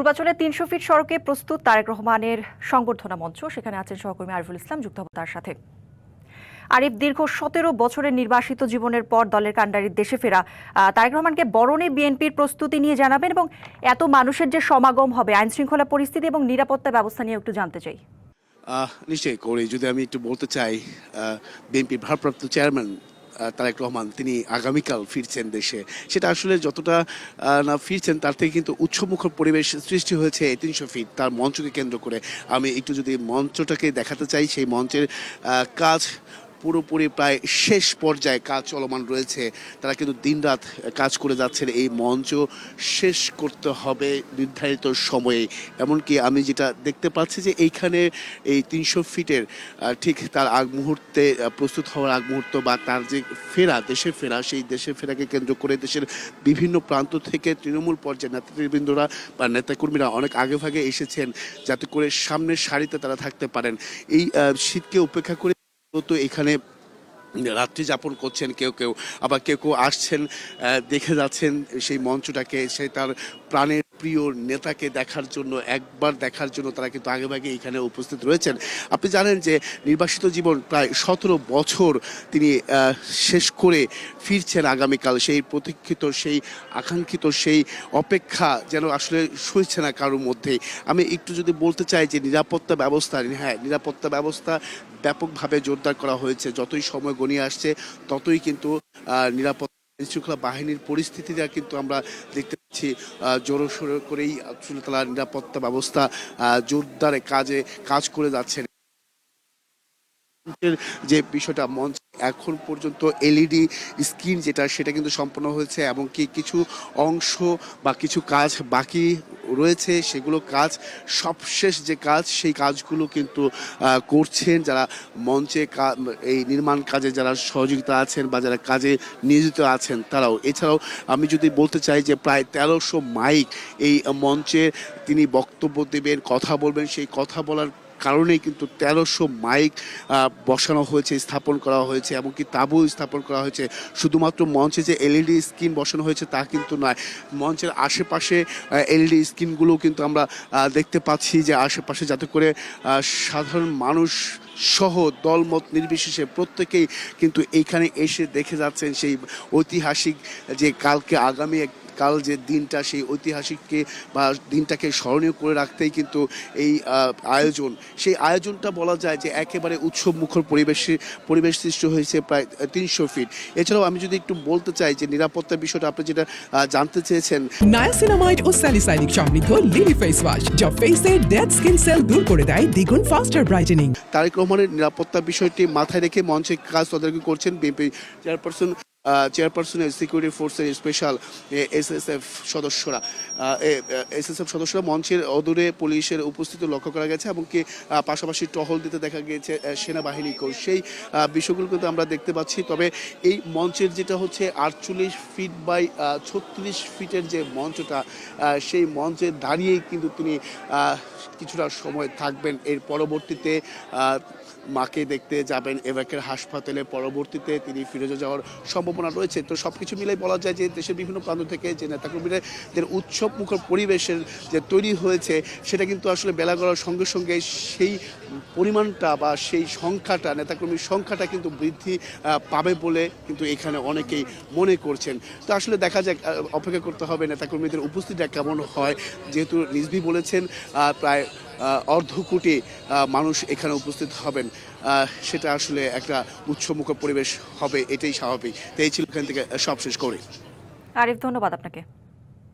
পূর্বাচলে ৩০০ fit সড়কে প্রস্তুত তারেক রহমানের সংবর্ধনা মঞ্চ। সেখানে আছেন সহকর্মী আরিফুল ইসলাম, যুক্ত হব তার সাথে। আরিফ, দীর্ঘ ১৭ বছরের নির্বাসিত জীবনের পর দলের কাণ্ডারির দেশে ফেরা তারেক রহমানকে বরণে বিএনপির প্রস্তুতি নিয়ে জানাবেন এবং এত মানুষের যে সমাগম হবে, আইন শৃঙ্খলা পরিস্থিতি এবং নিরাপত্তা ব্যবস্থা নিয়ে একটু জানতে চাই। নিশ্চয়ই করে যদি আমি একটু বলতে চাই, বিএনপির ভারপ্রাপ্ত চেয়ারম্যান তারেক রহমান তিনি আগামীকাল ফিরছেন দেশে। সেটা আসলে যতটা না ফিরছেন তার থেকে কিন্তু উৎসবমুখর পরিবেশ সৃষ্টি হয়েছে এই ৩০০ ফিট তার মঞ্চকে কেন্দ্র করে। আমি একটু যদি মঞ্চটাকে দেখাতে চাই, সেই মঞ্চের কাজ পুরোপুরি প্রায় শেষ পর্যায়ে কাজ চলমান রয়েছে। তারা কিন্তু দিনরাত কাজ করে যাচ্ছেন এই মঞ্চ শেষ করতে হবে নির্ধারিত সময়ে। এমনকি আমি যেটা দেখতে পাচ্ছি যে এইখানে এই ৩০০ ফিটের ঠিক তার আগ মুহূর্তে প্রস্তুত হওয়ার আগ মুহূর্ত বা তার যে ফেরা, দেশে ফেরা, সেই দেশে ফেরাকে কেন্দ্র করে দেশের বিভিন্ন প্রান্ত থেকে তৃণমূল পর্যায়ে নেতৃবৃন্দরা বা নেতাকর্মীরা অনেক আগে ভাগে এসেছেন যাতে করে সামনের সারিতে তারা থাকতে পারেন। এই শীতকে উপেক্ষা করে তো এখানে রাত্রি যাপন করছেন কেউ কেউ, আবার কেউ কেউ আসছেন, দেখে যাচ্ছেন সেই মঞ্চটাকে, সে তার প্রাণের প্রিয় নেতাকে দেখার জন্য, একবার দেখার জন্য তারা কিন্তু আগেভাগে এখানে উপস্থিত রয়েছেন। আপনি জানেন যে নির্বাসিত জীবন প্রায় ১৭ বছর তিনি শেষ করে ফিরছেন আগামীকাল। সেই প্রতীক্ষিত, সেই আকাঙ্ক্ষিত, সেই অপেক্ষা যেন আসলে সইছে না কারোর মধ্যেই। আমি একটু যদি বলতে চাই যে নিরাপত্তা ব্যবস্থা, হ্যাঁ, নিরাপত্তা ব্যবস্থা ব্যাপকভাবে জোরদার করা হয়েছে। যতই সময় গণিয়ে আসছে ততই কিন্তু নিরাপত্তা শৃঙ্খলা বাহিনীর পরিস্থিতিটা কিন্তু আমরা দেখতে পাচ্ছি জোরসোর করেই আসলে তারা নিরাপত্তা ব্যবস্থা জোরদার কাজ করে যাচ্ছেন। যে বিষয়টা মঞ্চ এখন পর্যন্ত এলইডি স্ক্রিন সেটা কিন্তু সম্পন্ন হয়েছে, এবং কিছু অংশ বা কিছু কাজ বাকি রয়েছে। সেগুলো কাজ সবশেষ যে কাজ, সেই কাজগুলো কিন্তু করছেন যারা মঞ্চে এই নির্মাণ কাজে যারা সহযোগিতা আছেন বা যারা কাজে নিয়োজিত আছেন তারাও। এছাড়াও আমি যদি বলতে চাই যে প্রায় ১৩০০ মাইক এই মঞ্চে তিনি বক্তব্য দেবেন, কথা বলবেন। সেই কথা বলার কারণেই কিন্তু ১৩০০ মাইক বসানো হয়েছে, স্থাপন করা হয়েছে, এমনকি তাঁবু স্থাপন করা হয়েছে। শুধুমাত্র মঞ্চে যে এলইডি স্ক্রিন বসানো হয়েছে তা কিন্তু নয়, মঞ্চের আশেপাশে এলইডি স্ক্রিনগুলো কিন্তু আমরা দেখতে পাচ্ছি যে আশেপাশে, যাতে করে সাধারণ মানুষ সহ দলমত নির্বিশেষে প্রত্যেকেই কিন্তু এইখানে এসে দেখে যাচ্ছেন সেই ঐতিহাসিক যে আগামী কাল যে দিনটা, সেই ঐতিহাসিককে বা দিনটাকে স্মরণীয় করে রাখতেই কিন্তু এই আয়োজন। সেই আয়োজনটা বলা যায় যে একেবারে উৎসব মুখর পরিবেশ সৃষ্টি হয়েছে প্রায় ৩০০ ফিট। এছাড়াও আমি যদি একটু বলতে চাই যে নিরাপত্তার বিষয়টা আপনি যেটা জানতে চেয়েছেন, নায়াসিনামাইড ও স্যালিসাইনিক সমৃদ্ধ লিলি ফেস ওয়াশ যা ফেসের ডেড স্কিন সেল দূর করে দেয় দ্বিগুণ ফাস্টার ব্রাইটেনিং। তারেক রহমানের নিরাপত্তার বিষয়টি মাথায় রেখে মঞ্চে কাজ তদারকি করছেন বিএনপি চেয়ারপারসনের সিকিউরিটি ফোর্সের স্পেশাল এসএসএফ সদস্যরা মঞ্চের অদূরে পুলিশের উপস্থিতি লক্ষ্য করা গেছে, এবং পাশাপাশি টহল দিতে দেখা গিয়েছে সেনাবাহিনীকেও। সেই বিষয়গুলো কিন্তু আমরা দেখতে পাচ্ছি। তবে এই মঞ্চের যেটা হচ্ছে ৪৮ ফিট বাই ৩৬ ফিটের যে মঞ্চটা, সেই মঞ্চে দাঁড়িয়েই কিন্তু তিনি কিছুটা সময় থাকবেন। এর পরবর্তীতে মাকে দেখতে যাবেন এভাকের হাসপাতালে, পরবর্তীতে তিনি ফিরে যাওয়ার সম্ভাবনা রয়েছে। তো সবকিছু মিলে বলা যায় যে দেশের বিভিন্ন প্রান্ত থেকে যে নেতাকর্মীদের উৎসব মুখর পরিবেশের যে তৈরি হয়েছে, সেটা কিন্তু আসলে বেলা গড়ার সঙ্গে সঙ্গে সেই পরিমাণটা বা সেই সংখ্যাটা, নেতাকর্মীর সংখ্যাটা কিন্তু বৃদ্ধি পাবে বলে কিন্তু এখানে অনেকেই মনে করছেন। তো আসলে দেখা যাক, অপেক্ষা করতে হবে নেতাকর্মীদের উপস্থিতিটা কেমন হয়। যেহেতু রিজভী বলেছেন প্রায় অর্ধ কোটি মানুষ এখানে উপস্থিত হবেন, সেটা আসলে একটা উৎসবমুখর পরিবেশ হবে, এটাই স্বাভাবিক। তো এই ছিল এখান থেকে সব শেষ করে। আরিফ, ধন্যবাদ আপনাকে।